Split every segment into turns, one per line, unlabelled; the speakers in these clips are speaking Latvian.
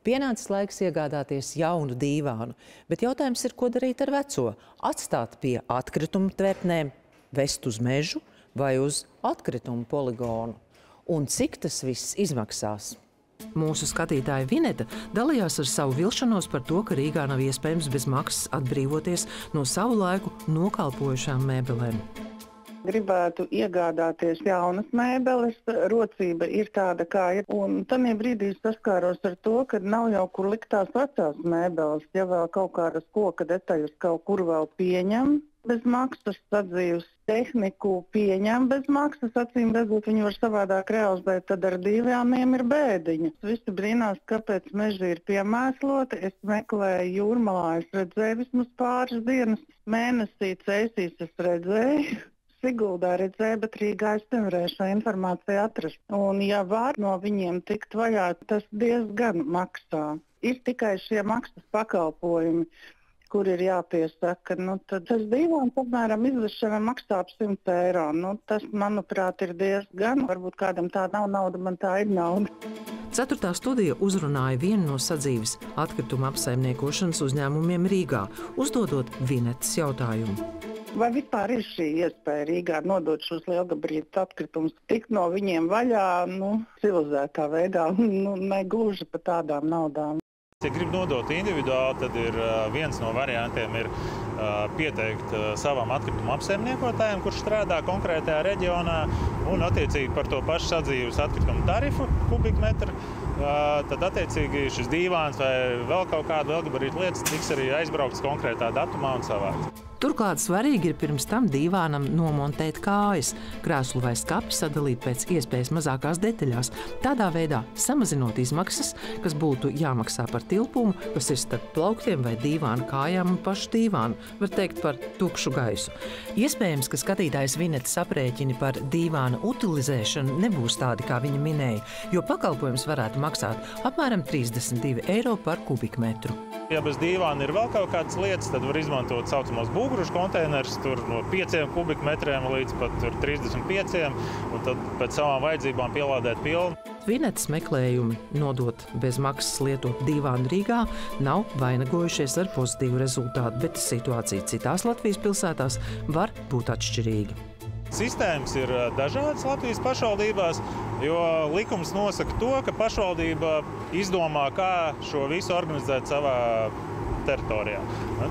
Pienācis laiks iegādāties jaunu dīvānu, bet jautājums ir, ko darīt ar veco? Atstāt pie atkritumu tvertnēm, vest uz mežu vai uz atkritumu poligonu? Un cik tas viss izmaksās? Mūsu skatītāja Vineta dalījās ar savu vilšanos par to, ka Rīgā nav iespējams bez maksas atbrīvoties no savu laiku nokalpojušām mēbelēm.
Gribētu iegādāties jaunas mēbeles, rocība ir tāda, kā ir. Un tajā brīdī saskāros ar to, ka nav jau kur likt tās vecās mēbeles. Ja vēl kaut kādas koka detaļas kaut kur vēl pieņem bez maksas, sadzīves tehniku pieņem bez maksas, acīm redzot, viņi var savādāk realizēt, tad ar dīvāniem ir bēdiņa. Visi brīnās, kāpēc meži ir piemēsloti. Es meklēju Jūrmalā, es redzēju vismaz pāris dienas, mēnesī Cēsīs es redzēju. Siguldā redzēju, bet Rīgā es nevarēju šo informāciju atrast. Un ja var no viņiem tikt vaļā, tas diezgan maksā. Ir tikai šie maksas pakalpojumi, kur ir jāpiesaka. Tad tas dīvāns apmēram izvešana maksā ap 100 eiro. Tas, manuprāt, ir diezgan. Varbūt kādam tā nav nauda, man tā ir nauda.
4. studija uzrunāja vienu no sadzīves atkrituma apsaimniekošanas uzņēmumiem Rīgā, uzdodot Vinetas jautājumu.
Vai vispār ir šī iespēja Rīgā nodot šos lielgabarītu atkritumus, tikt no viņiem vaļā, civilizētā veidā, ne gluži par tādām naudām?
Ja grib nodot individuāli, tad ir viens no variantiem ir pieteikt savam atkritumu apsaimniekotājiem, kurš strādā konkrētajā reģionā, un attiecīgi par to pašu sadzīves atkritumu tarifu kubikmetru. Tad attiecīgi šis dīvāns vai vēl kaut kāda lielgabarīta lietas tiks arī aizbraukts konkrētā datumā un savākt.
Turklāt svarīgi ir pirms tam dīvānam nomontēt kājas, krēslu vai skapi sadalīt pēc iespējas mazākās detaļās, tādā veidā samazinot izmaksas, kas būtu jāmaksā par tilpumu, kas ir starp plauktiem vai dīvāna kājām un pašu dīvānu, var teikt par tukšu gaisu. Iespējams, ka skatītājs Vinetas aprēķini par dīvāna utilizēšanu nebūs tādi, kā viņa minēja, jo pakalpojums varētu maksāt apmēram 32 eiro par kubikmetru.
Ja bez dīvāna ir vēl kaut kādas lietas, tad var izmantot saucamos būgrušu konteinerus, tur no 5 kubikmetriem līdz pat 35, un tad pēc savām vajadzībām pielādēt pilnu.
Vinetas meklējumi nodot bez maksas lietot dīvānu Rīgā nav vainagojušies ar pozitīvu rezultātu, bet situācija citās Latvijas pilsētās var būt atšķirīga.
Sistēmas ir dažādas Latvijas pašvaldībās, jo likums nosaka to, ka pašvaldība izdomā, kā šo visu organizēt savā teritorijā.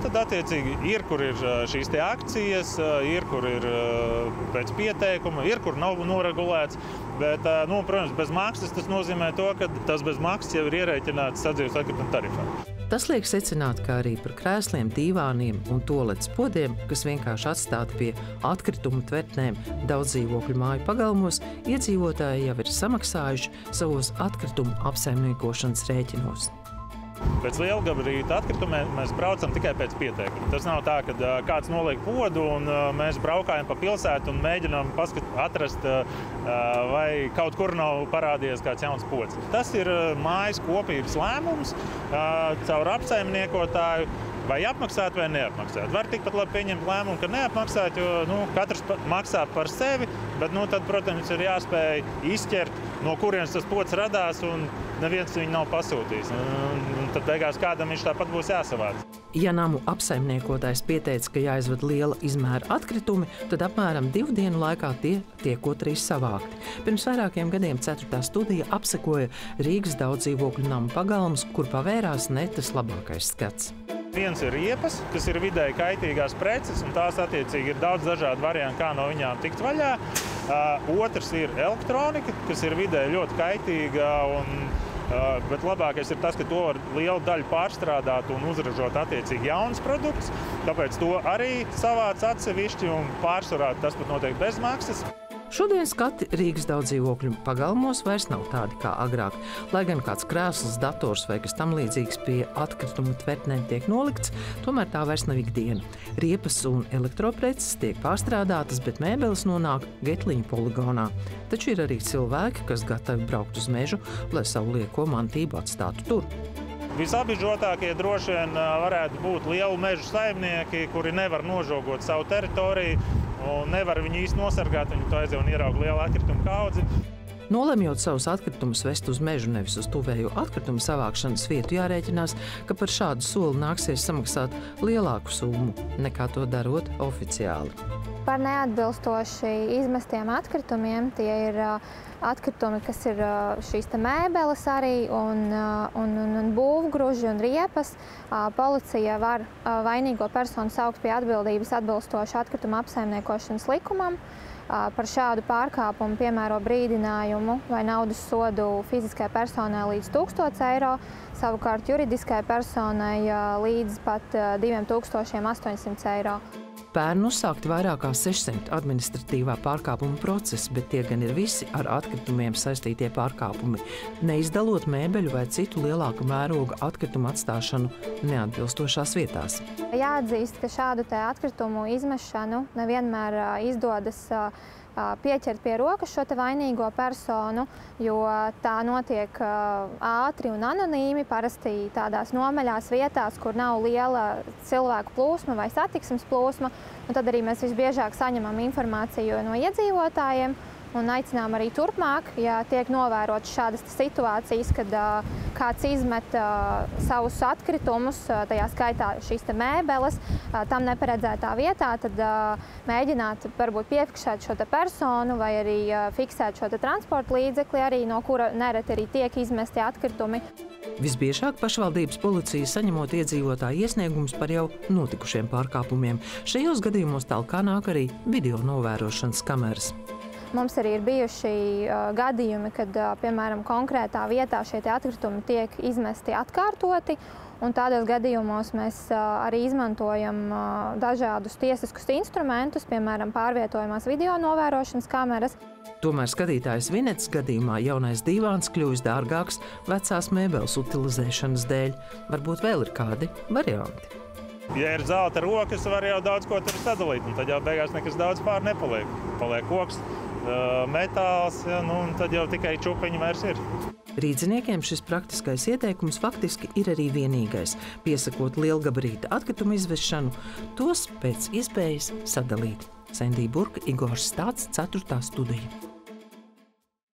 Tad attiecīgi ir, kur ir šīs te akcijas, ir, kur ir pēc pieteikuma, ir, kur nav noregulēts. Bet, protams, bez maksas tas nozīmē to, ka tas bez maksas jau ir ierēķināts sadzīves atkrituma tarifā.
Tas liek secināt, ka arī par krēsliem, dīvāniem un tualetes podiem, kas vienkārši atstāti pie atkritumu tvertnēm daudz dzīvokļu māju pagalmos, iedzīvotāji jau ir samaksājuši savos atkritumu apsaimniekošanas rēķinos.
Pēc lielgabarīta atkritumiem mēs braucam tikai pēc pieteikuma. Tas nav tā, ka kāds noliek podu un mēs braukājam pa pilsētu un mēģinām atrast, vai kaut kur nav parādījies kāds jauns pods. Tas ir mājas kopības lēmums caur apsaimniekotāju, vai apmaksāt vai neapmaksāt. Var tikpat labi pieņemt lēmumu, ka neapmaksāt, jo katrs maksā par sevi, bet tad, protams, ir jāspēj izķert, no kurienes tas pods radās, un neviens viņu nav pasūtījis. Un tad beigās kādam viņš tāpat būs jāsavāc.
Ja namu apsaimniekotājs pieteica, ka jāizved liela izmēra atkritumi, tad apmēram 2 dienu laikā tie tiekot arī savākti. Pirms vairākiem gadiem 4. studija apsekoja Rīgas daudzdzīvokļu namu pagalmus, kur pavērās ne tas labākais skats.
Viens ir riepas, kas ir vidēji kaitīgās preces, un tās attiecīgi ir daudz dažādu variantu, kā no viņām tikt vaļā. Otrs ir elektronika, kas ir vidēji ļoti kaitīga, bet labākais ir tas, ka to var lielu daļu pārstrādāt un uzražot attiecīgi jaunas produktus. Tāpēc to arī savāc atsevišķi un pārsvarā tas pat notiek bez maksas.
Šodien skati Rīgas daudzdzīvokļu pagalmos vairs nav tādi kā agrāk. Lai gan kāds krēsls, dators vai kas tam līdzīgs pie atkritumu tvertnēm tiek nolikts, tomēr tā vairs nav ikdiena. Riepas un elektropreces tiek pārstrādātas, bet mēbeles nonāk Getliņu poligonā. Taču ir arī cilvēki, kas gatavi braukt uz mežu, lai savu lieko mantību atstātu tur.
Visapbiežotākie droši vien varētu būt lielu mežu saimnieki, kuri nevar nožogot savu teritoriju un nevar viņu īsti nosargāt, viņi to aizjau un ierauga lielu atkritumu kaudzi.
Nolemjot savus atkritumus vest uz mežu, nevis uz tuvējo atkritumu savākšanas vietu, jārēķinās, ka par šādu soli nāksies samaksāt lielāku summu, nekā to darot oficiāli.
Par neatbilstoši izmestiem atkritumiem tie ir atkritumi, kas ir šīs mēbeles arī un būvgruži un riepas. Policija var vainīgo personu saukt pie atbildības atbilstoši atkrituma apsaimniekošanas likumam. Par šādu pārkāpumu piemēro brīdinājumu vai naudas sodu fiziskai personai līdz 1000 eiro, savukārt juridiskai personai līdz pat 2800 eiro.
Pērn uzsākti vairāk kā 600 administratīvā pārkāpuma procesi, bet tie gan ir visi ar atkritumiem saistītie pārkāpumi, neizdalot mēbeļu vai citu lielāku mēroga atkritumu atstāšanu neatbilstošās vietās.
Jāatzīst, ka šādu atkritumu izmešanu nevienmēr izdodas pieķert pie rokas šo vainīgo personu, jo tā notiek ātri un anonīmi, parasti tādās nomaļās vietās, kur nav liela cilvēku plūsma vai satiksmes plūsma. Un tad arī mēs visbiežāk saņemam informāciju no iedzīvotājiem un aicinām arī turpmāk, ja tiek novērotas šādas situācijas, kad kāds izmet savus atkritumus, tajā skaitā šīs mēbeles, tam neparedzētā vietā, tad mēģināt varbūt piefiksēt šo personu vai arī fiksēt šo transporta līdzekli, arī no kura nereti arī tiek izmesti atkritumi.
Visbiežāk pašvaldības policija saņemot iedzīvotāju iesniegumus par jau notikušiem pārkāpumiem. Šajos gadījumos tālāk nāk arī video novērošanas kameras.
Mums arī ir bijuši gadījumi, kad, piemēram, konkrētā vietā šie atkritumi tiek izmesti atkārtoti, un tādos gadījumos mēs arī izmantojam dažādus tiesiskus instrumentus, piemēram, pārvietojamās video novērošanas kameras.
Tomēr skatītājas Vinetas gadījumā jaunais dīvāns kļuvis dārgāks vecās mēbeles utilizēšanas dēļ. Varbūt vēl ir kādi varianti.
Ja ir zelta rokas, var jau daudz ko tur sadalīt, un tad jau beigās nekas daudz pār nepaliek. Paliek koks, metāls, un tad jau tikai čupiņi vairs ir.
Rīdziniekiem šis praktiskais ieteikums faktiski ir arī vienīgais, piesakot lielgabarīta atkritumu izvešanu, tos pēc iespējas sadalīt. Sendija Burka, Igors Stāts, 4. studija.